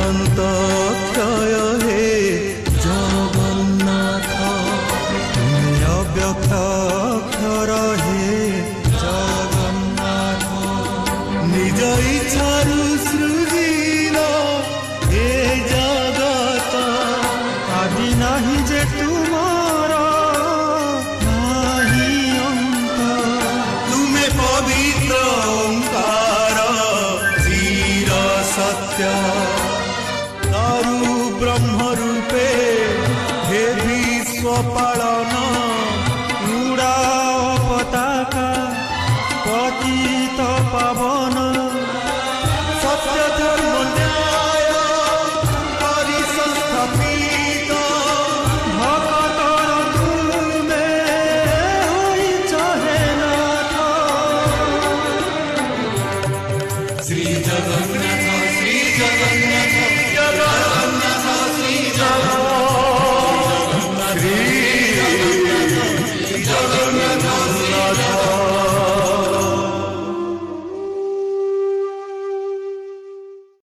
অনন্ত ক্ষয় হে জগন্নাথ, তুমি অব্যক্ত অক্ষর হে জগন্নাথ। নিজ ইচ্ছারু সৃজিল এ জগত, আদি নাহি যে তুমার নাহি অন্ত। তুমে পবিত্র ওঙ্কার চির সত্য, তারু ব্রহ্ম রূপে হে বিশ্ব পালন। উড়াও পতাকা পতিত পাবন, সত্য ধর্ম ন্যায় করি সংস্থাপিত। ভক্তর তুমে হইছ হে নাথ। শ্রী জগন্নাথ, শ্রী জগন্নাথ, জগন্নাথ শ্রী জগন্নাথ।